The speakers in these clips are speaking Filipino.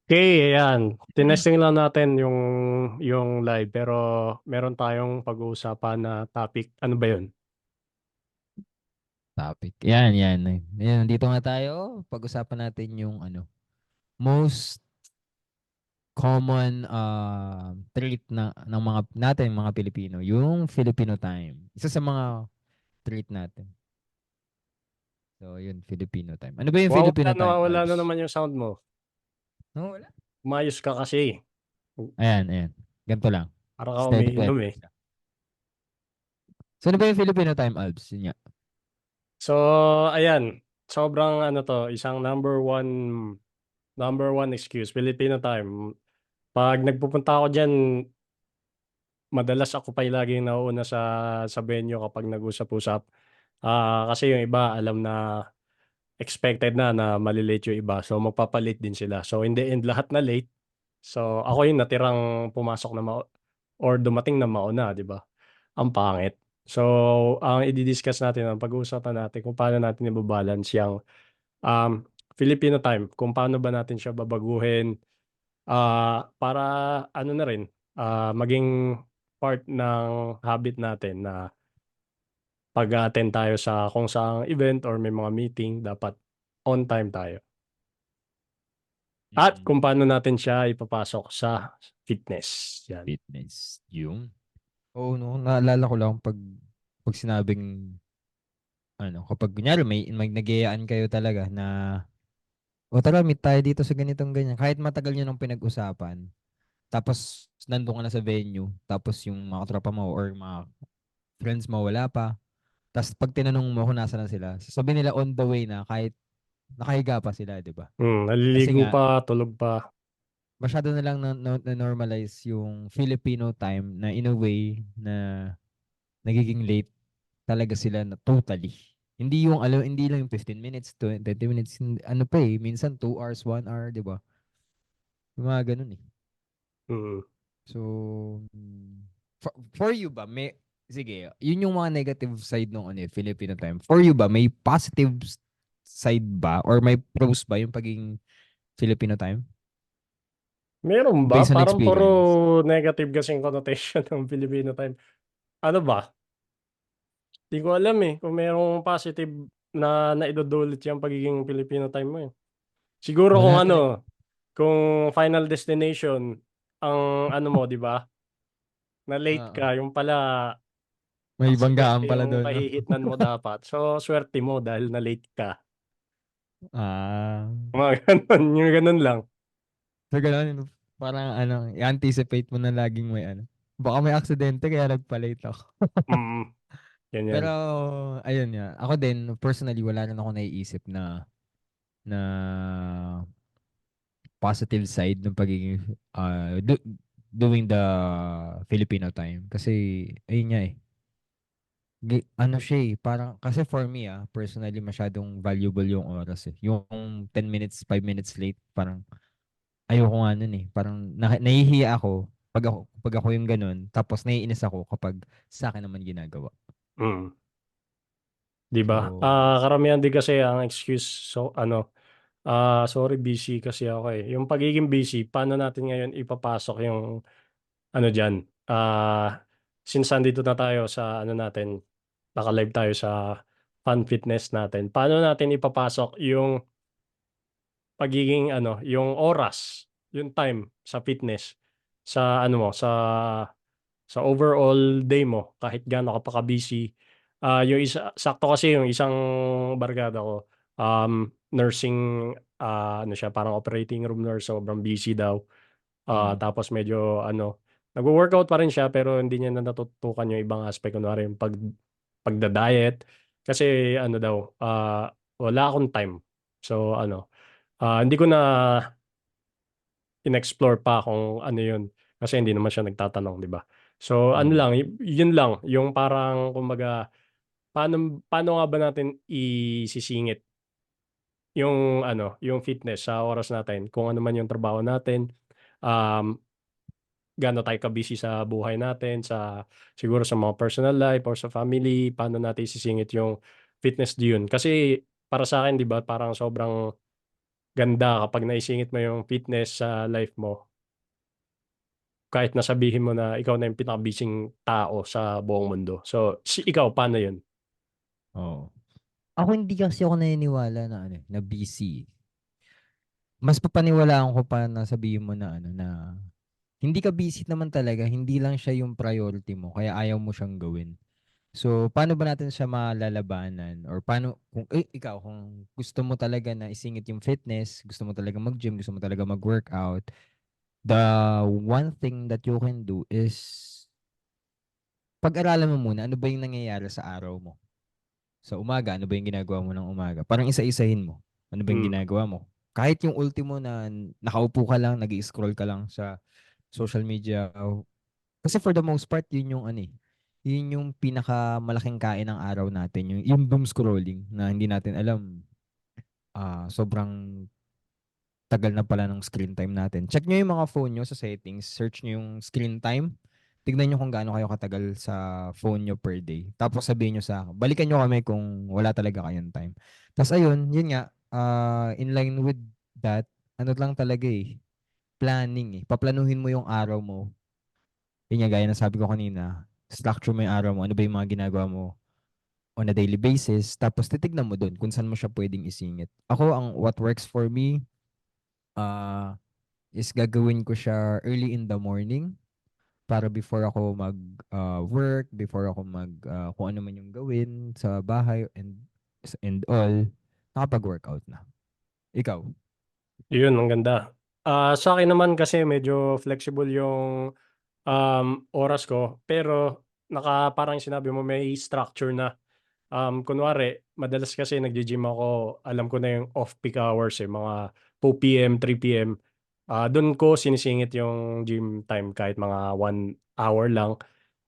Okay, ayan. Tinesting lang natin yung live pero meron tayong pag-uusapan na topic. Ano ba 'yun? Topic. Yan, yan. Yan, nandito nga tayo. Pag-usapan natin yung most common trait ng mga natin mga Pilipino, yung Filipino time. Isa sa mga trait natin. So, yun, Filipino time. Ano ba yung Filipino time, Nawawala na Albs? naman yung sound mo. No, wala. Umayos ka kasi. Ayan, ayan. Ganito lang. Para ka Steady umiinom Edwards eh. lang. So, ano ba yung Filipino time, Albs? Yun nga. So, ayan. Sobrang ano to, isang number one excuse, Filipino time. Pag nagpupunta ako diyan, madalas ako pa yung laging nauuna sa venue kapag nag-usap-usap. Kasi yung iba alam na expected na malilate yung iba. So magpapalit din sila. So in the end lahat na late. So ako yung natirang pumasok na or dumating na mauna, 'di ba? Ang pangit. So ang i-discuss natin, ang pag-uusapan natin kung paano natin i-balance yung um, Filipino time, kung paano ba natin siya babaguhin para ano na rin maging part ng habit natin na pag-attend tayo sa kung saang event or may mga meeting, dapat on time tayo. At Mm-mm. kung paano natin siya ipapasok sa fitness. Yan. Fitness. Yung. Oo, no. Naalala ko lang pag sinabing kapag kunyari may nagayaan kayo talaga na o tara, meet tayo dito sa ganitong ganyan. Kahit matagal nyo nang pinag-usapan, tapos nandun ka na sa venue, tapos yung mga tropa mo or mga friends mo wala pa. Tapos pag tinanong mo kung nasa na sila, sasabihin nila on the way na kahit nakahiga pa sila, di ba? Kasi Naliligo nga, pa, tulog pa. masyado na lang na-normalize yung Filipino time na in a way na nagiging late talaga sila na totally. Hindi lang yung 15 minutes, 20 minutes, ano pa eh, minsan 2 hours, 1 hour, di ba? Yung mga ganun eh. Mm. So, for you ba, sige, yun yung mga negative side ng Filipino time. For you ba, may positive side ba or may pros ba yung pagiging Filipino time? Meron ba? Based on Parang puro experience. negative kasing connotation ng Filipino time. Ano ba? Di ko alam eh. Kung merong positive na naidudulot yung pagiging Filipino time mo eh. Siguro kung Wala talaga. ano, kung Final Destination, ang ano mo, di ba? Na late Oo. ka, yung pala May banggaan aksidente pala yung doon, no? kahihitnan mo dapat. So, swerte mo dahil na late ka. Ah. Mga ganun, yung ganun lang. So, ganun, parang i-anticipate mo na laging may Baka may aksidente kaya nagpa-late ako. Mm, Pero, ganyan. ayun nga. Ako din, personally, wala rin ako naiisip na positive side ng pagiging doing the Filipino time. Kasi, ayun nga eh. Ano siya eh, parang, kasi for me personally, masyadong valuable yung oras eh. Yung 10 minutes, 5 minutes late, parang, ayoko nga nun eh. Parang, nahihiya ako pag ako yung ganun, tapos naiinis ako kapag sa akin naman ginagawa. Mm, 'di ba? So, Karamihan din kasi ang excuse, so ano, sorry busy kasi ako eh. Yung pagiging busy, paano natin ngayon ipapasok yung ano diyan? Since nandito na tayo sa ano natin, naka-live tayo sa Fun Fitness natin. Paano natin ipapasok yung pagiging ano, yung oras, yung time sa fitness sa ano mo, sa overall day mo kahit gaano ka pa ka-busy. Yung isa sakto kasi yung isang barkada ko, nursing, ano siya, parang operating room nurse, sobrang busy daw. mm, Tapos medyo ano, nagwo-workout pa rin siya pero hindi niya na natutukan yung ibang aspect, kunwari yung pagda-diet. Kasi ano daw, wala akong time. So ano, hindi ko na in-explore pa kung ano yun. Kasi hindi naman siya nagtatanong, di ba? So ano mm, lang, yun lang, yung parang kumbaga, paano nga ba natin isisingit yung ano, yung fitness sa oras natin, kung ano man yung trabaho natin, um, gaano tayo ka-busy sa buhay natin, siguro sa mga personal life or sa family, paano natin isisingit yung fitness yun. Kasi para sa akin, di ba, parang sobrang ganda kapag naisingit mo yung fitness sa life mo, kahit na sabihin mo na ikaw na yung pinaka-busy tao sa buong mundo. So, ikaw, paano yun? Oo. Ako hindi kasi ako naniniwala na ano, na busy. Mas papaniwalaan ko pa na sabihin mo na ano na hindi ka busy naman talaga, hindi lang siya yung priority mo, kaya ayaw mo siyang gawin. So, paano ba natin siya malalabanan? Or paano, kung ikaw, kung gusto mo talaga na isingit yung fitness, gusto mo talaga mag-gym, gusto mo talaga mag-workout, the one thing that you can do is pag-aralan mo muna ano ba yung nangyayari sa araw mo. Sa umaga, ano ba yung ginagawa mo ng umaga? Parang isa-isahin mo. Ano ba yung Mm. ginagawa mo? Kahit yung ultimo na nakaupo ka lang, nag-scroll ka lang sa social media. Kasi for the most part, yun yung ano eh. Yun yung pinakamalaking kain ng araw natin. Yung doom scrolling na hindi natin alam. Sobrang tagal na pala ng screen time natin. Check nyo yung mga phone nyo sa settings. Search nyo yung screen time. Tignan nyo kung gaano kayo katagal sa phone nyo per day. Tapos sabihin nyo sa akin. Balikan nyo kami kung wala talaga kayong time. Tapos ayun, yun nga. In line with that, ano lang talaga eh. Planning eh. Paplanuhin mo yung araw mo. Yun nga, gaya na sabi ko kanina. Structure mo yung araw mo. Ano ba yung mga ginagawa mo on a daily basis. Tapos titignan mo dun kung saan mo siya pwedeng isingit. Ako, what works for me, uh, is gagawin ko siya early in the morning para before ako mag work, before ako mag kung ano man yung gawin sa bahay and all, nakapag-workout na. Ikaw? Yun, ang ganda. Sa akin naman kasi medyo flexible yung oras ko, pero parang sinabi mo may structure na. Kunwari, madalas kasi nagji-gym ako, alam ko na yung off-peak hours eh, mga 2 p.m., 3 p.m. Doon ko sinisingit yung gym time kahit mga 1 hour lang.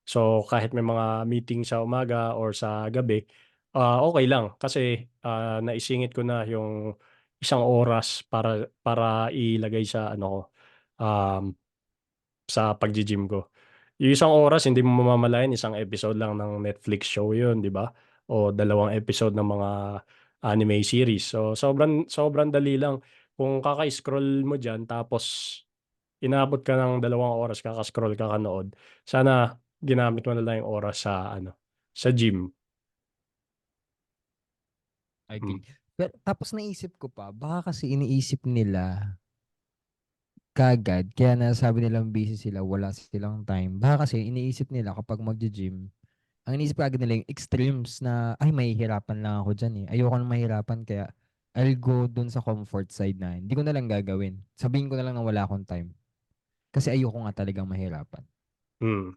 So kahit may mga meeting sa umaga or sa gabi, okay lang kasi naisingit ko na yung isang oras para ilagay sa ano ko, um, sa pagji-gym ko. Yung isang oras, hindi mo mamamalayan, isang episode lang ng Netflix show yun, di ba? O 2 episode ng mga anime series. So, sobrang, sobrang dali lang. Kung kaka-scroll mo dyan, tapos inabot ka ng 2 oras, kaka-scroll, kakanood, sana ginamit mo na lang yung oras sa, ano, sa gym. I Hmm. agree. Pero, tapos naisip ko pa, baka kasi iniisip nila kagad, kaya nasabi nilang busy sila, wala silang time. Baka kasi iniisip nila kapag magja-gym, ang iniisip agad nila yung extremes na, ay, mahihirapan lang ako dyan eh. Ayoko nang mahirapan, kaya I'll go dun sa comfort side na hindi ko na lang gagawin. Sabihin ko na lang na wala akong time. Kasi ayoko nga talagang mahirapan. Hmm.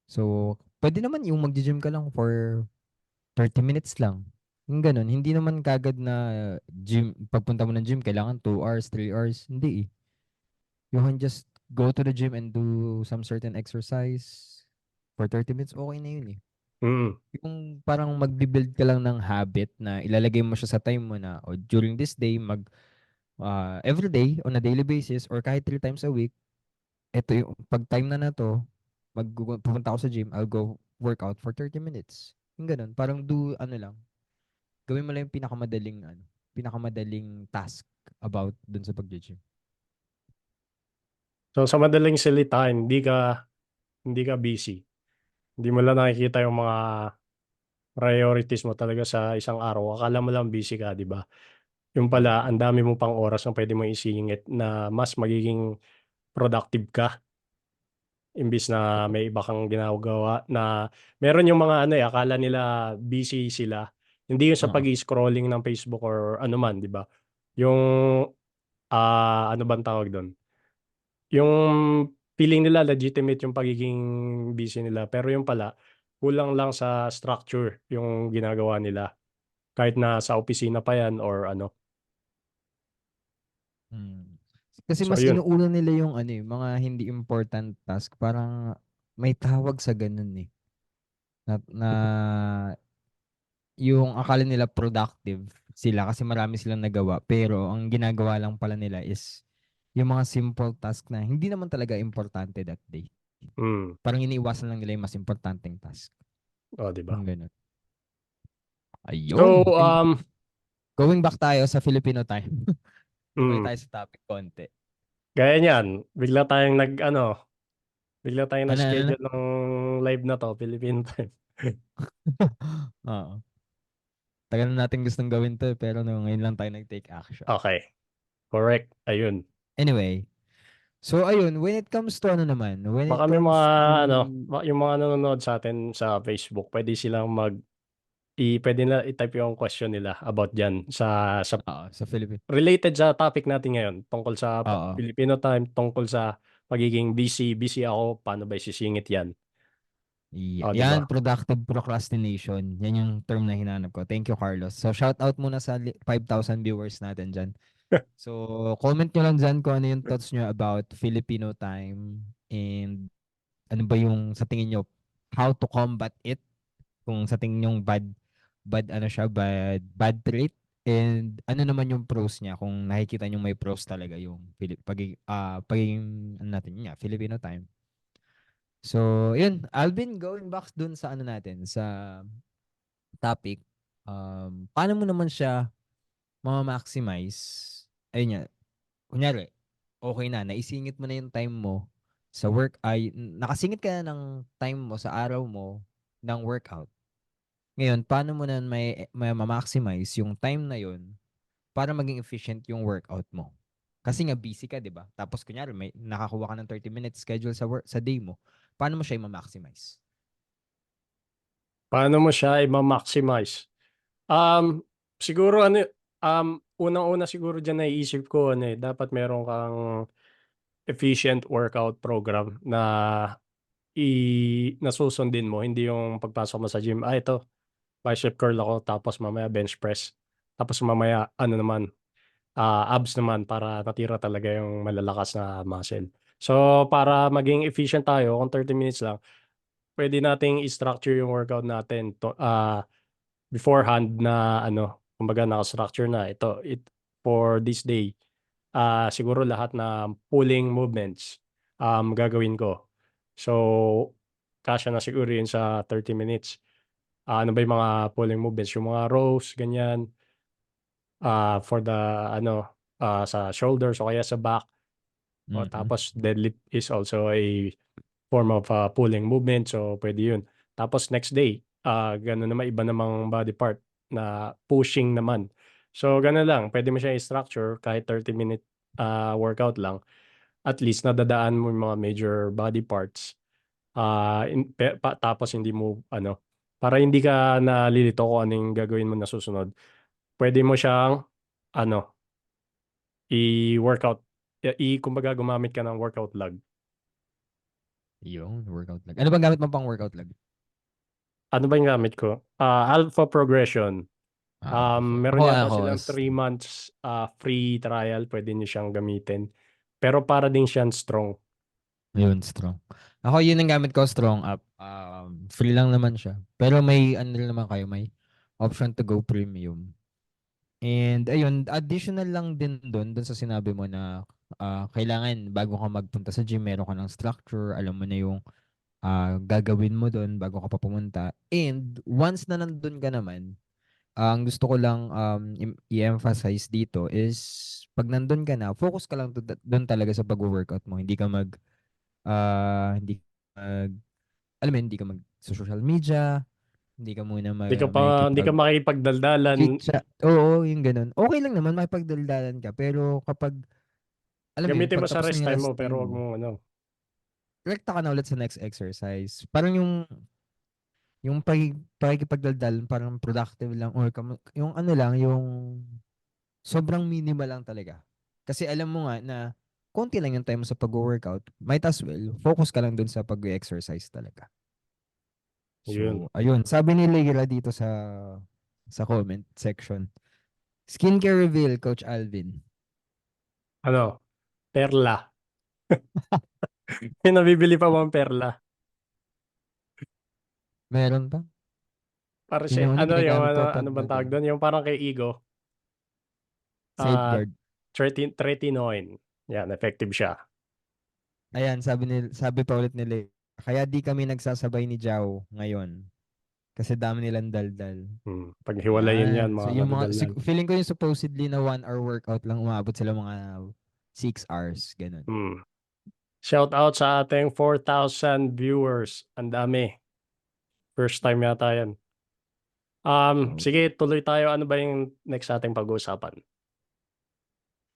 So, pwede naman yung mag-gym ka lang for 30 minutes lang. Yung ganun. Hindi naman kagad na gym, pagpunta mo ng gym, kailangan 2 hours, 3 hours. Hindi eh. You can just go to the gym and do some certain exercise for 30 minutes. Okay na yun eh. Hmm. Yung parang magbi-build ka lang ng habit na ilalagay mo siya sa time mo na o during this day every day on a daily basis or kahit 3 times a week, eto yung pag time na to, pupunta ako sa gym, I'll go workout for 30 minutes. Yung ganun, parang ano lang, gawin mo lang yung pinakamadaling task about dun sa pag-gym. So, sa madaling salita, hindi ka busy. Hindi mo lang nakikita yung mga priorities mo talaga sa isang araw. Akala mo lang busy ka, di ba? Yung pala, Oo. ang dami mo pang oras na pwede mo isingit na mas magiging productive ka imbis na Totoo. may iba kang ginagawa na meron yung mga ano akala nila busy sila. Hindi yung sa Oo. pag-scrolling ng Facebook or ano man, di ba? Yung ano bang tawag doon? Yung feeling nila legitimate yung pagiging busy nila pero yung pala kulang lang sa structure yung ginagawa nila kahit na sa opisina pa yan or ano. Hmm. Kasi So mas yun. inuuna nila yung ano eh, mga hindi important task. Parang may tawag sa ganun eh. Na yung akala nila productive sila kasi marami silang nagawa. Pero ang ginagawa lang pala nila is yung mga simple task na hindi naman talaga importante that day. Mm. Parang iniiwasan lang nila yung mas importanteng task. Oh, di ba? Yung ganun. So Ayun. Going back tayo sa Filipino time. Balik Mm. tayo sa topic konti. Gaya niyan, bigla tayong Ano? nag-schedule ng live na to, Philippine time. Oo. Tagal na natin gustong gawin to, pero no, ngayon lang tayo nag-take action. Okay, correct. Ayun. Anyway, so ayun, when it comes to ano naman, when Baka it may mga comes to yung mga nanonood sa atin sa Facebook, pwede silang pwede na i-type yung question nila about diyan sa sa Philippines. related sa topic natin ngayon tungkol sa Oo. Filipino time, tungkol sa pagiging busy ako, paano ba isisingit 'yan? Oh, 'di ba? Yan, productive procrastination. Yan yung term na hinanap ko. Thank you, Carlos. So, shout out muna sa 5,000 viewers natin dyan. So, comment nyo lang dyan kung ano yung thoughts nyo about Filipino time and ano ba yung sa tingin nyo, how to combat it. Kung sa tingin nyo bad trait. And ano naman yung pros niya kung nakikita nyo may pros talaga yung pagiging ano natin yun nga, Filipino time. So, yun, Alvin, going back dun sa ano natin, sa topic, paano mo naman siya ma-maximize? Ayun nga, kunyari, okay na, naisingit mo na yung time mo sa nakasingit ka na ng time mo sa araw mo ng workout. Ngayon, paano mo na may ma-maximize yung time na yun para maging efficient yung workout mo? Kasi nga busy ka, 'di ba? Tapos kunyari may nakakuha ka ng 30 minutes schedule sa day mo. Paano mo siya i-maximize? Paano mo siya i-maximize? Siguro unang-una siguro diyan naiisip ko dapat meron kang efficient workout program na susundin mo, hindi yung pagpasok mo sa gym, ito bicep curl ako tapos mamaya bench press. Tapos mamaya ano naman, abs naman para natira talaga yung malalakas na muscle. So, para maging efficient tayo kung 30 minutes lang, pwede nating i-structure yung workout natin beforehand na kumbaga naka-structure na for this day. Siguro lahat na pulling movements gagawin ko. So, kasya na siguro yun sa 30 minutes. Ano ba yung mga pulling movements? Yung mga rows, ganyan. For the sa shoulders o kaya sa back. O, Mm. tapos deadlift is also a form of pulling movement. So, pwede yun. Tapos next day, gano'n naman, iba namang body part na pushing naman. So, gano'n lang. Pwede mo siya i-structure kahit 30-minute workout lang. At least nadadaan mo yung mga major body parts. Tapos hindi mo, para hindi ka nalilito kung anong gagawin mo na susunod. Pwede mo siyang, ano, i-workout, kumbaga gumamit ka ng workout log. Yung workout lag. Ano bang gamit mo pang workout lag? Ano ba yung gamit ko? Alpha Progression. Ako, Meron yata silang 3 months free trial. Pwede niyo siyang gamitin. Pero para din siyang strong. yun, strong. Ako, yun ang gamit ko, strong up. Free lang naman siya. Pero may, ano rin naman kayo, may option to go premium. And, ayun, additional lang din dun sa sinabi mo na kailangan, bago ka magpunta sa gym, meron ka ng structure, alam mo na yung gagawin mo dun bago ka pa pumunta. And, once na nandun ka naman, ang gusto ko lang i-emphasize dito is pag nandun ka na, focus ka lang doon talaga sa pag-workout mo. Hindi mag, alam mo, yun, hindi ka mag sa social media, hindi ka muna Hindi ka makikipagdaldalan. chit-chat. Oo, yung ganun. Okay lang naman makipagdaldalan ka, pero kapag, alam mo yun, Gamitin mo sa pagtapos na rest yung time rest mo day pero wag mo, mo rekta ka na ulit sa next exercise. Parang yung pakikipagdaldalan, parang productive lang, or yung ano lang, yung sobrang minimal lang talaga. Kasi alam mo nga na konti lang yung time mo sa pag-workout, might as well, focus ka lang dun sa pag-exercise talaga. yun. So, ayun. Sabi ni Leila dito sa comment section. Skincare reveal, Coach Alvin. Perla. May nabibili pa bang perla? Meron pa? Para Yun yung yung ginagamit ko pag ano bang tawag doon? Yung parang kay Igo. Ah, safeguard. tretinoin. Yan, effective siya. Ayan, sabi pa ulit ni Leila. Kaya di kami nagsasabay ni Jao ngayon. Kasi dami nilang daldal. 'Pag hiwalayin yan Yan. So yung mga makakadaldal yan. feeling ko yung supposedly na 1 hour workout lang umabot sila mga 6 hours, ganun. Hmm. Shout out sa ating 4,000 viewers, ang dami. First time yata yan. Oh, Sige tuloy tayo, ano ba yung next nating pag-uusapan?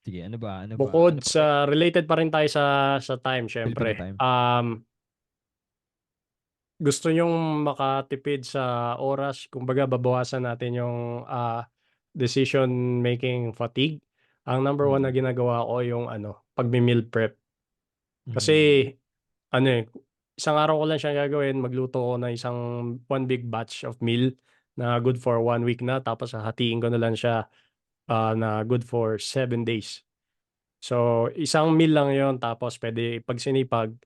sige, ano ba? Ano ba? Bukod Ano pa ba? sa related pa rin tayo sa time Filipino siyempre. time. Gusto niyong makatipid sa oras, kumbaga babawasan natin yung decision making fatigue. Ang number one na Mm. ginagawa ko yung pagmi-meal prep. Mm. Kasi ano isang araw ko lang siya gagawin, magluto ko na isang one big batch of meal na good for 1 week na, tapos hahatiin ko na lang siya na good for 7 days. So, isang meal lang yon, tapos pwede pag sinipag,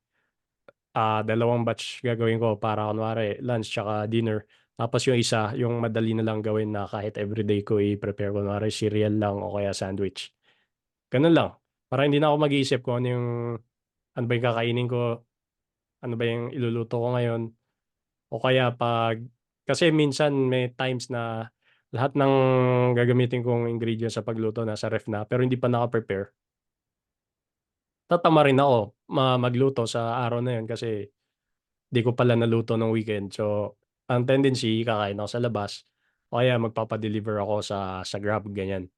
dalawang batch gagawin ko para kunwari lunch tsaka dinner. Tapos yung isa, yung madali na lang gawin na kahit everyday ko i-prepare, kunwari cereal lang o kaya sandwich. Ganun lang. Para hindi na ako mag-iisip kung ano ba yung kakainin ko, ano ba yung iluluto ko ngayon. O kaya kasi minsan may times na lahat ng gagamitin kong ingredients sa pagluto nasa ref na, pero hindi pa naka-prepare. Tatama rin ako magluto sa araw na yun kasi di ko pala naluto ng weekend. So, ang tendency, kakain ako sa labas o kaya magpapa-deliver ako sa Grab, ganyan.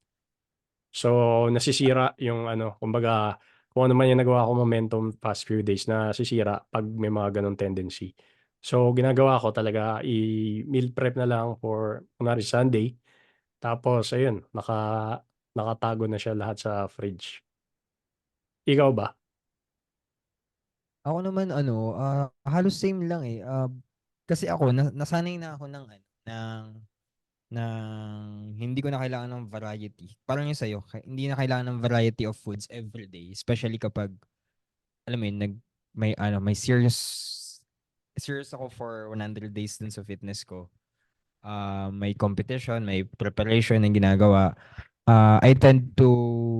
So, nasisira yung kumbaga, kung ano man yung nagawa ko momentum past few days, nasisira pag may mga ganong tendency. So, ginagawa ko talaga, i-meal prep na lang for, kunwari Sunday. Tapos, ayun, nakatago na siya lahat sa fridge. Ikaw ba? Ako naman ano, halos same lang eh. Kasi ako nasanay na ako ng ano, hindi ko na kailangan ng variety. Parang yung sa'yo, hindi na kailangan ng variety of foods every day, especially kapag alam mo yun, may serious ako for 100 days dun sa fitness ko. May competition, may preparation na ginagawa. I tend to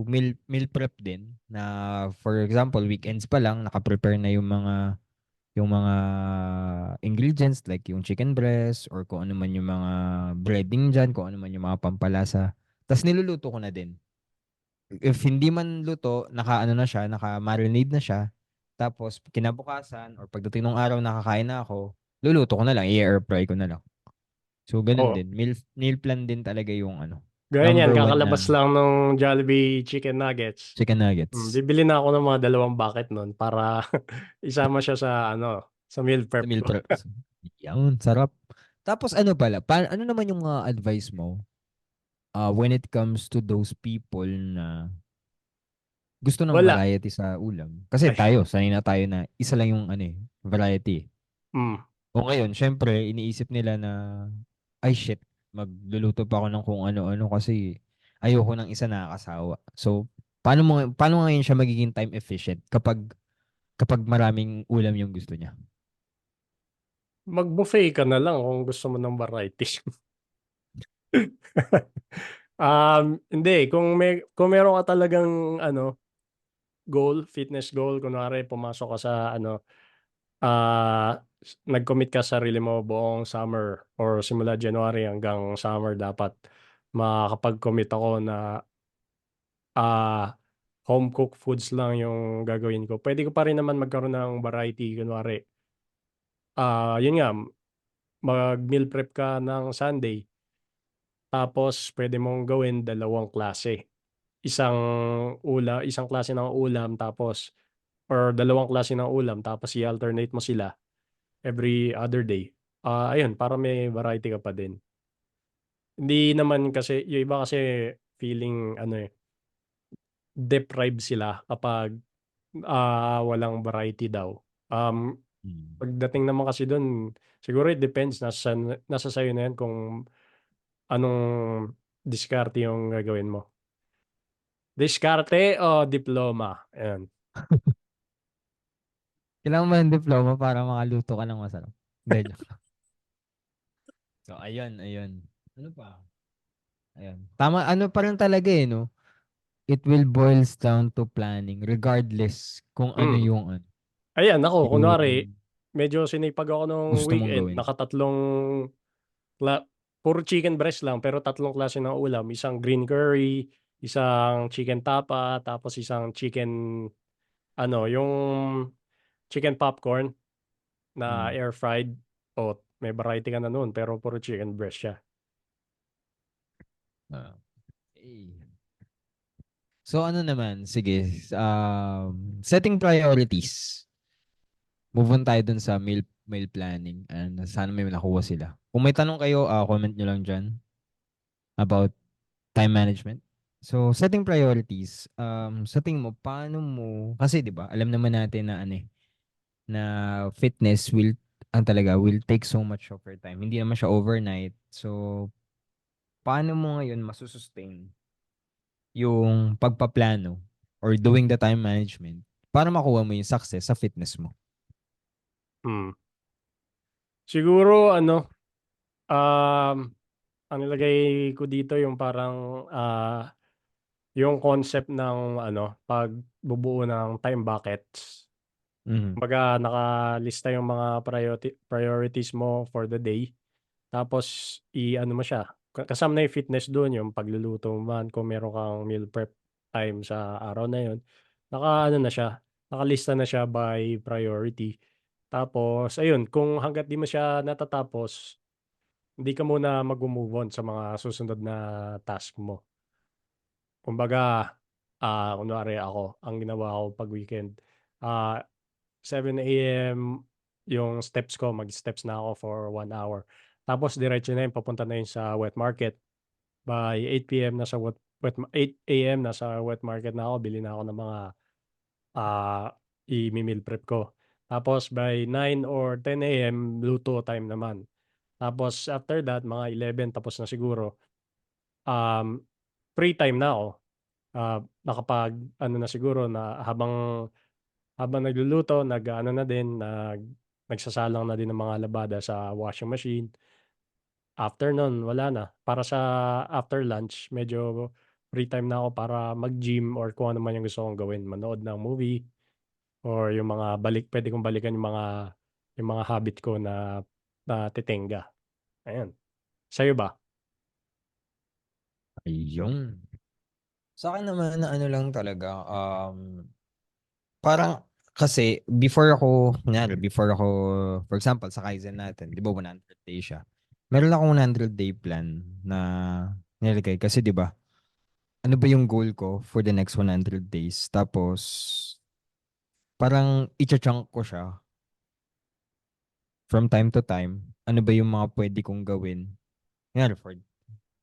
meal prep din na for example, weekends pa lang naka-prepare na yung mga ingredients like yung chicken breast or kung ano man yung mga breading dyan, kung ano man yung mga pampalasa. Tapos niluluto ko na din. If hindi man luto, naka-ano na siya, naka-marinade na siya. Tapos kinabukasan or pagdating ng araw nakakain na ako, luluto ko na lang, i-air fry ko na lang. So ganun Oo. din. Meal plan din talaga yung ano, Gaya niyan, number one na kakalabas lang nung Jollibee Chicken Nuggets. chicken nuggets Bibili na ako ng mga 2 bucket nun para isama siya sa meal sa prep meal ko. prep. Yan, sarap. Tapos ano pala, ano naman yung mga advice mo when it comes to those people na gusto ng Wala. variety sa ulam? Kasi Ay, tayo, sanay na tayo na isa lang yung ano variety. mm. O ngayon, syempre, iniisip nila na, ay shit, magluluto pa ako ng kung ano-ano kasi ayoko ng isa nakakasawa. So, paano ngayon siya magiging time efficient kapag maraming ulam yung gusto niya? Mag-buffet ka na lang kung gusto mo ng variety. Hindi, kung meron ka talagang goal, fitness goal, kunwari pumasok ka sa nag-commit ka sa sarili mo buong summer or simula January hanggang summer, dapat makakapag-commit ako na home cooked foods lang yung gagawin ko. Pwede ko pa rin naman magkaroon ng variety, kunwari yun nga, mag-meal prep ka ng Sunday, tapos pwede mong gawin dalawang klase. Isang klase ng ulam, tapos or dalawang klase ng ulam, tapos i-alternate mo sila every other day. Ayun, para may variety ka pa din. Hindi naman kasi, yung iba kasi feeling deprived sila kapag walang variety daw. Um, Hmm. Pagdating naman kasi dun, siguro it depends, nasa sa'yo na yan kung anong diskarte yung gagawin mo. Diskarte o diploma? Ayan. Kailangan mo ng diploma para makaluto ka ng masarap. Hindi, joke. So, ayun. Ano pa? Ayun. Tama, ano pa rin talaga no? It will boils down to planning regardless kung ano Mm. Ayan, ako, kunwari, yung medyo sinipag ako nung gusto mong weekend, gawin. puro chicken breast lang pero tatlong klase ng ulam, isang green curry, isang chicken tapa, tapos isang chicken ano, yung chicken popcorn na Mm. air fried. O may variety ka na nun pero puro chicken breast siya. Ah, eh. So ano naman, sige, setting priorities. Move on tayo dun sa meal planning and sana may nakuha sila. Kung may tanong kayo, comment nyo lang dyan about time management. So, setting priorities, sa tingin mo, paano mo, kasi di ba, alam naman natin na ano eh, na fitness ang talaga, will take so much of your time. Hindi naman siya overnight. So, paano mo ngayon masusustain yung pagpaplano or doing the time management para makuha mo yung success sa fitness mo? Hmm. Siguro ano, um, ang nilagay ko dito yung parang yung concept ng ano, pagbubuo ng time buckets. Mhm. Kumbaga nakalista yung mga priorities mo for the day. Tapos i-ano mo siya, kasama na yung fitness dun, yung pagluluto mo man kung meron kang meal prep time sa araw na yun. Naka-ano na siya, nakalista na siya by priority. Tapos ayun, kung hangga't di mo siya natatapos, hindi ka muna magmo-move on sa mga susunod na task mo. Kumbaga, kunwari ako, ang ginawa ko 'pag weekend, ah, 7 AM yung steps ko, mag-steps na ako for 1 hour. Tapos diretso na yun, papunta na yun sa wet market. By 8 PM nasa 8 AM nasa wet market na ako, bili na ako ng mga, ah, imi-meal prep ko. Tapos by 9 or 10 AM luto time naman. Tapos after that, mga 11 tapos na siguro, um, free time na ako. Nakapag-ano na siguro na habang nagluluto nag-aano na din, nagsasalang na din ng mga labada sa washing machine. After nun wala na, para sa after lunch medyo free time na ako para mag-gym or kung ano man yung gusto kong gawin, manood ng movie or yung mga puwede kong balikan yung mga habit ko na natitenga, ayan. Sa'yo ba? Ayun. Sa akin naman na ano lang talaga, parang kasi before ako, for example, sa Kaizen natin, di ba 100 day siya? Meron akong 100 day plan na nilagay kasi di ba, ano ba yung goal ko for the next 100 days? Tapos, parang icha-chunk ko siya from time to time. Ano ba yung mga pwede kong gawin? Ngayon, for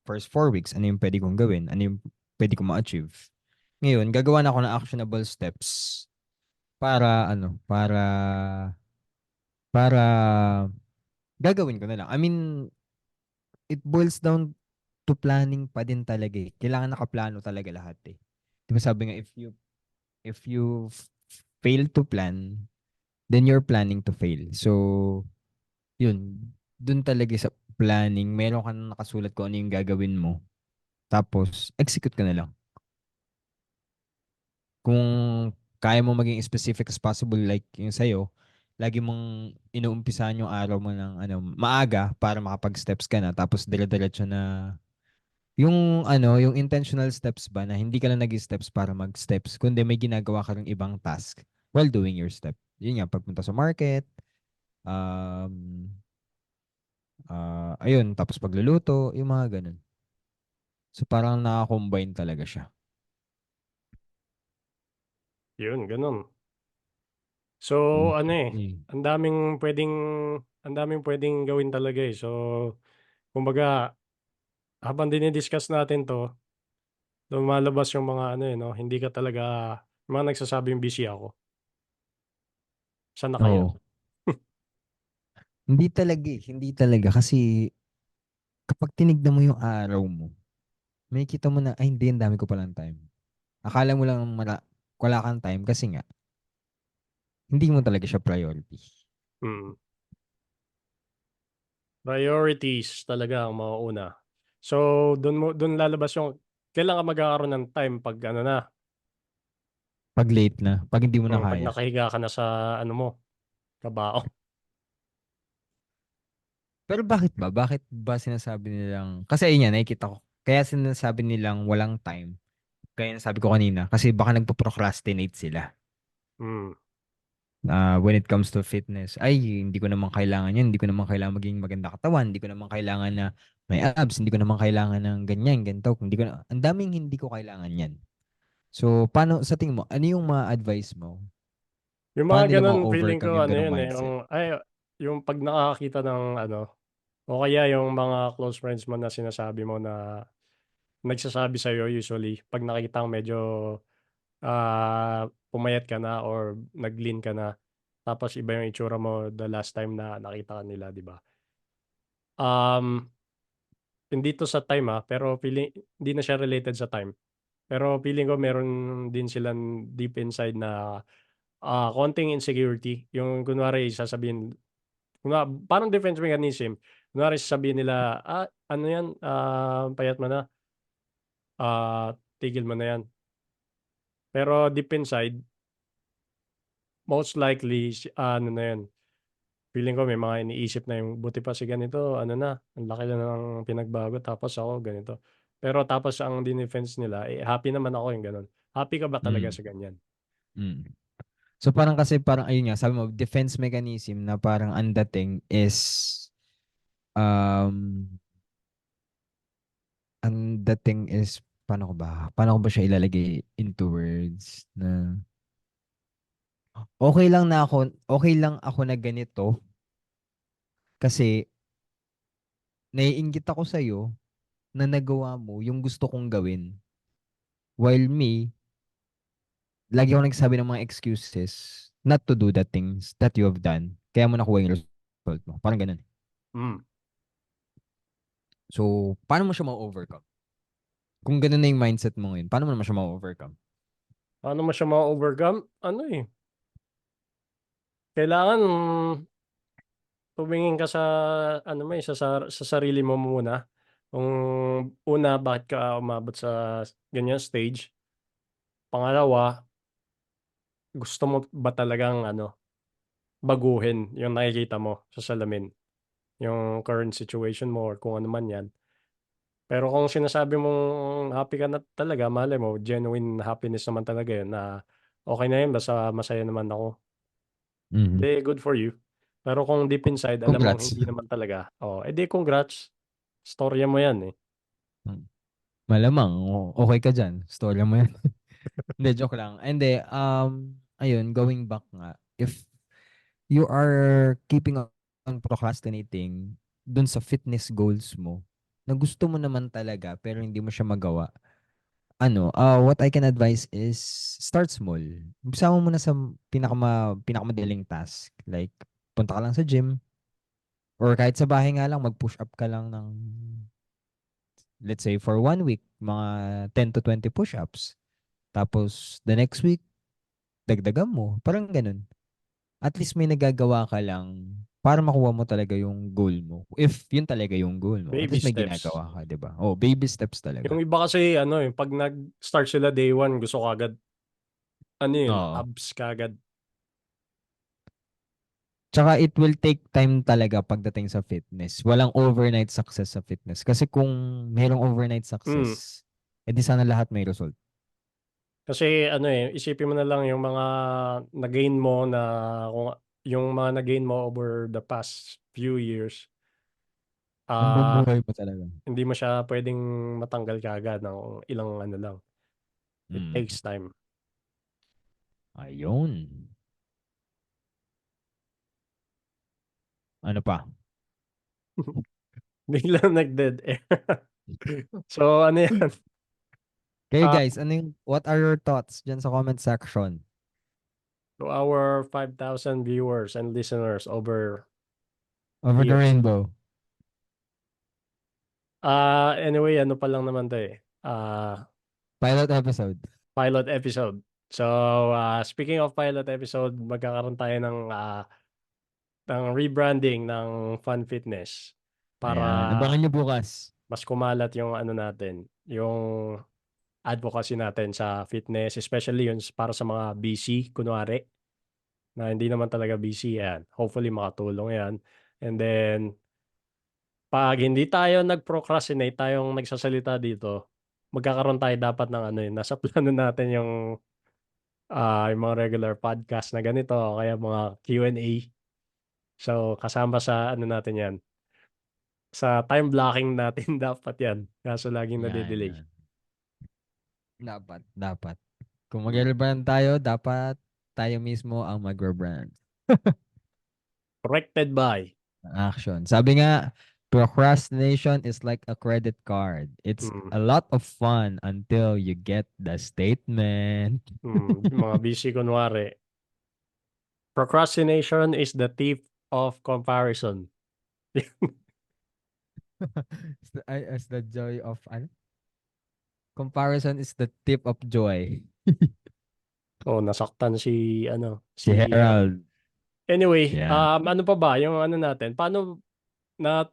first 4 weeks, ano yung pwede kong gawin? Ano yung pwede kong ma-achieve? Ngayon, gagawa na ako ng actionable steps para para gagawin ko na lang. I mean, it boils down to planning pa din talaga eh. Kailangan nakaplano talaga lahat eh. Di ba sabi nga, if you fail to plan, then you're planning to fail. So, yun. Dun talaga sa planning, meron ka na nakasulat kung ano yung gagawin mo. Tapos, execute ka na lang. Kung kaya mo maging specific as possible like yung sa'yo, lagi mong inuumpisahan yung araw mo ng maaga para makapag-steps ka na tapos dire-diretso na yung yung intentional steps ba na hindi ka lang nag-steps para mag-steps kundi may ginagawa ka ring ibang task while doing your step. Yun nga, pagpunta sa market, um, ayun, tapos pagluluto, yung mga ganun. So parang naka-combine talaga siya. Yun, gano'n. So ano, eh, Okay. ang daming puwedeng ang daming puwedeng gawin talaga, eh. So kumbaga habang dini-discuss natin 'to, lumalabas yung mga ano, eh, 'no, hindi ka talaga yung mga nagsasabing busy ako. Sana kaya? Oo. Hindi talaga eh. Hindi talaga. Kasi kapag tinignan mo yung araw mo, makikita mo na, ay hindi, ang dami ko palang time. Akala mo lang wala kang time kasi nga, hindi mo talaga siya priority. Mm. Priorities talaga ang mauuna. So dun lalabas yung kailan ka magkakaroon ng time 'pag ano na, Pag late na, pag hindi mo na 'pag kaya. nakahiga ka na sa ano mo, trabaho. Pero bakit ba? Bakit ba sinasabi nilang, kasi ayun yan, nakikita ko. Kaya sinasabi nilang walang time. Kaya nasabi ko kanina, kasi baka nagpo-procrastinate sila. Hmm. When it comes to fitness, ay, hindi ko naman kailangan yan. Hindi ko naman kailangan maging maganda katawan. Hindi ko naman kailangan na may abs. Hindi ko naman kailangan ng ganyan, ganito. Hindi ko na, ang daming hindi ko kailangan yan. So, paano, sa tingin mo, ano yung ma-advise mo? Yung Paano mga nila gano'n feeling ma-overcome ko yung ano ganong yun, mindset? yung 'pag nakakakita ng ano o kaya yung mga close friends mo na sinasabi mo na nagsasabi sa'yo usually 'pag nakitang medyo, pumayat ka na or nag-lean ka na, tapos iba yung itsura mo the last time na nakita ka nila, 'di ba? Um, Hindi 'to sa time, pero hindi na siya related sa time. Pero feeling ko meron din silang deep inside na, konting insecurity. Yung kunwari sasabihin parang defense mechanism. Kunwari sasabihin nila, ano 'yan, payat mo na, tigil mo na 'yan." Pero deep inside, most likely ano na 'yun, feeling ko may mga iniisip na yung, "Buti pa si ganito ano na, ang laki na ng pinagbago tapos ako ganito." Pero tapos ang dine-defense nila, happy naman ako yung gano'n. Happy ka ba talaga Mm. sa ganiyan? Mm. So, parang kasi, parang ayun nga, sabi mo, defense mechanism na parang ang dating is, um, paano ko ba siya ilalagay into words na, okay lang ako na ganito kasi naiinggit ako sa'yo na nagawa mo yung gusto kong gawin. While me, lagi ako nagsabi ng mga excuses not to do the things that you have done. Kaya mo nakuha yung result mo. Parang ganun. Hmm, So, paano mo siya ma-overcome? Kung ganun na yung mindset mo ngayon, paano mo naman siya ma-overcome? paano mo siya ma-overcome? Ano, kailangan tumingin ka sa ano mo, sa sarili mo muna. Kung una, bakit ka umabot sa ganyang stage? Pangalawa, gusto mo ba talagang ano, baguhin yung nakikita mo sa salamin, yung current situation mo or kung ano man 'yan. Pero kung sinasabi mong happy ka na talaga, malay mo genuine happiness naman talaga yun na, "Okey na yun basta masaya naman ako." Mhm. 'Di good for you. Pero kung deep inside alam mong Congrats. hindi naman talaga, congrats. Istorya mo 'yan, eh. Hmm. Malamang, okay ka dyan. Storya mo yan. Hindi, joke lang. Hindi, ayun, going back nga, if you are keeping on procrastinating dun sa fitness goals mo, na gusto mo naman talaga pero hindi mo siya magawa, what I can advise is start small. Umpisa mo muna sa pinakamadaling task. Like, punta ka lang sa gym or kahit sa bahay nga lang, mag-push up ka lang ng, let's say, for 1 week, mga 10 to 20 push-ups. Tapos, the next week, dagdagan mo. Parang ganun. At least may nagagawa ka lang para makuha mo talaga yung goal mo. If yun talaga yung goal mo. At Baby least may steps. ginagawa ka, di ba? Oh, baby steps Yung talaga. iba kasi ano, 'pag nag-start sila day one gusto kaagad ano, Oo. abs kaagad. Tsaka it will take time talaga pagdating sa fitness. Walang overnight success sa fitness. Kasi kung merong overnight Hmm, success, edi sana lahat may result. kasi ano, isipin mo na lang yung mga na-gain mo na kung yung mga na-gain mo over the past few years, Hanggang ah, buhay mo talaga. hindi mo siya puwedeng matanggal kaagad ng ilang ano lang, it Mm. takes time. Ayun. Ano pa? Biglang nag-dead air. So ano 'yan, Kayo ah, guys, what are your thoughts dyan sa comment section? to our 5,000 viewers and listeners over the Over the years. rainbow. Anyway ano pa lang naman 'to, Pilot episode. pilot episode. So, speaking of pilot episode, magkakaroon tayo ng rebranding ng Fun Fitness para Ayan. Abangan nyo bukas. mas kumalat yung ano natin, yung advocacy natin sa fitness, especially yun para sa mga busy kunwari, na hindi naman talaga busy, ayan. Hopefully makatulong 'yan. And then 'Pag hindi tayo nag-procrastinate, tayong nagsasalita dito, magkakaroon tayo dapat ng ano, eh, nasa plano natin yung mga regular podcast na ganito o kaya mga Q&A. So, kasama sa ano natin 'yan, sa time blocking natin dapat 'yan, kaso laging Yan, nade-delay. yan. Dapat. Kung Hmm, mag-rebrand tayo, dapat tayo mismo ang mag-rebrand. corrected by. Action. Sabi nga, procrastination is like a credit card. It's Hmm, a lot of fun until you get the statement. yung mga busy kunwari, procrastination is the thief of comparison. As the joy of, ano? Comparison is the tip of joy. Oh, nasaktan si ano, Si si Herald. Herald. Anyway, Yeah. ano pa ba yung ano natin, paano na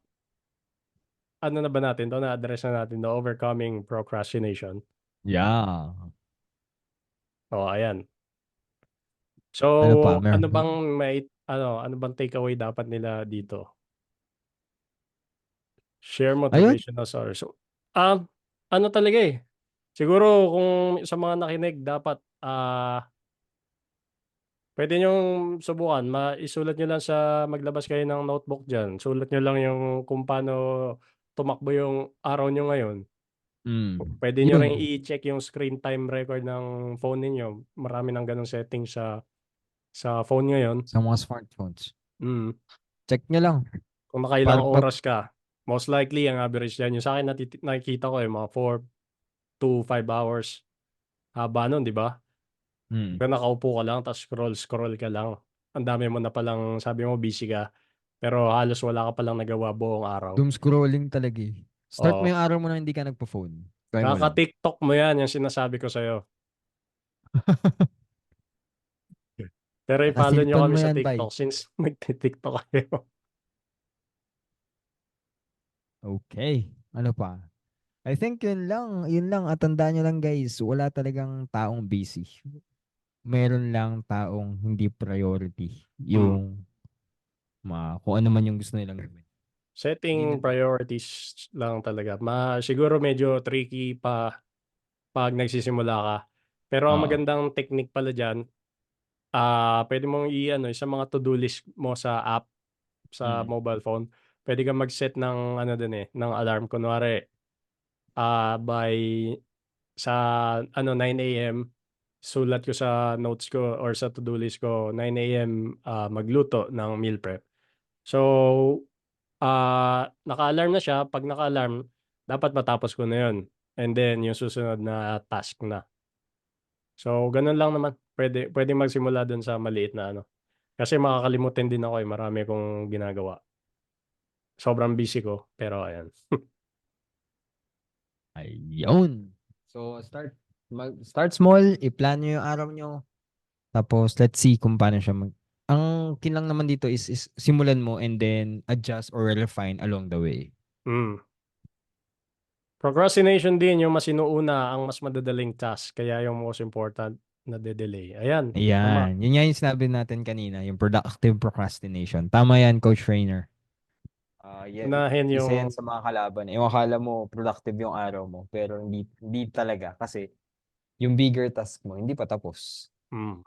ano na ba natin 'to, na-address na natin 'to, overcoming procrastination? Yeah. Oh, ayan. So, Ano pa? ano Meron pa? bang ano bang takeaway dapat nila dito? Share Ayun. motivational stories. So, ano talaga, eh, siguro kung sa mga nakinig dapat, puwede niyong subukan isulat niyo lang maglabas kayo ng notebook diyan, sulat niyo lang yung kung paano tumakbo yung araw niyo ngayon. Mm. Puwede niyo ring Yun. i-check yung screen time record ng phone ninyo, marami ng gano'ng settings sa phone ngayon. Sa mga smartphones. Mm, Check nyo lang. kung nakailang Para oras ka, most likely ang average diyan yung sa'kin nakikita ko, mga 4 to 5 hours, haba nun, 'di ba? mm. Nakaupo ka lang ta's scroll ka lang. Ang dami mo na palang sabi mo busy ka, pero halos wala ka palang nagawa buong araw. Doom scrolling talaga eh. Start mo Oo, yung araw mo na hindi ka nagpo-phone. Try mo lang. kaka-TikTok mo 'yan, yung sinasabi ko sa'yo. Pero i-follow niyo Naka-cellphone kami mo sa yan, bay. TikTok since nagti-TikTok kayo. Okay. Ano pa? I think yun lang. Yun lang. At tandaan nyo lang guys, wala talagang taong busy. Meron lang taong hindi priority. Hmm, Yung kung ano man yung gusto nilang gawin. Hindi setting nila. priorities lang talaga. Siguro medyo tricky pa 'pag nagsisimula ka. Pero ang Oo. magandang technique pala diyan, puwede mong i-ano, sa mga to-do list mo sa app, sa Mm. mobile phone, puwede kang mag-set ng ano dun, eh, ng alarm. Kunwari, by sa ano 9 AM, sulat ko sa notes ko or sa to-do list ko 9 AM, magluto ng meal prep. So, naka-alarm na siya, 'pag naka-alarm dapat matapos ko na yun, and then yung susunod na task na. So, ganun lang naman, puwedeng magsimula dun sa maliit na ano, kasi makakalimutin din ako, eh, marami akong ginagawa. Sobrang busy ko, pero ayan. Ayun. So, start small, i-plan nyo yung araw nyo. Tapos, let's see kung paano siya ang kinlang naman dito is simulan mo and then adjust or refine along the way. Hmm. Procrastination din yung mas inuuna ang mas madadaling task, kaya yung most important nade-delay. Ayan, tama. Ayan. Yun nga yung sinabi natin kanina, yung productive procrastination. Tama yan, Coach Trainer. Unahin Isa yung yan sa mga kalaban. Yung akala mo productive yung araw mo, pero hindi talaga kasi yung bigger task mo, hindi pa tapos. hmm.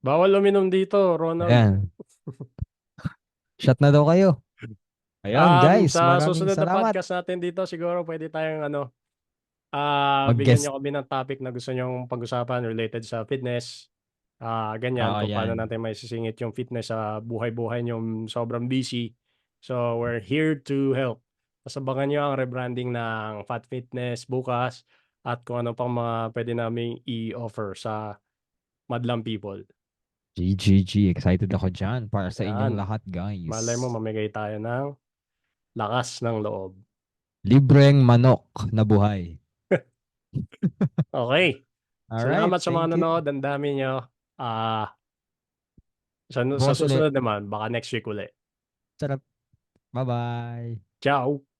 Bawal uminom dito, Ronald. Ayan. Shot na daw kayo. Ayan, guys. Sa Maraming susunod na salamat. podcast natin dito siguro puwede tayong ano, bigyan Mag-guest. niyo kami ng topic na gusto niyong pag-usapan related sa fitness, ganyan, Oo, kung paano yan. natin maisisingit yung fitness sa buhay-buhay niyong sobrang busy. So, we're here to help. Ta's abangan niyo ang rebranding ng Fat Fitness bukas at kung ano pang mga puwede naming i-offer sa madlang people. GGG. Excited ako dyan para sa inyong 'Yan, lahat, malay mo guys. mamigay tayo ng lakas ng loob. Libreng manok na buhay. Okey, Alright, salamat sa mga thank you. nanood, ang dami niyo. Sa Bukas ulit. susunod naman baka next week uli. Sarap. Bye-bye. Ciao.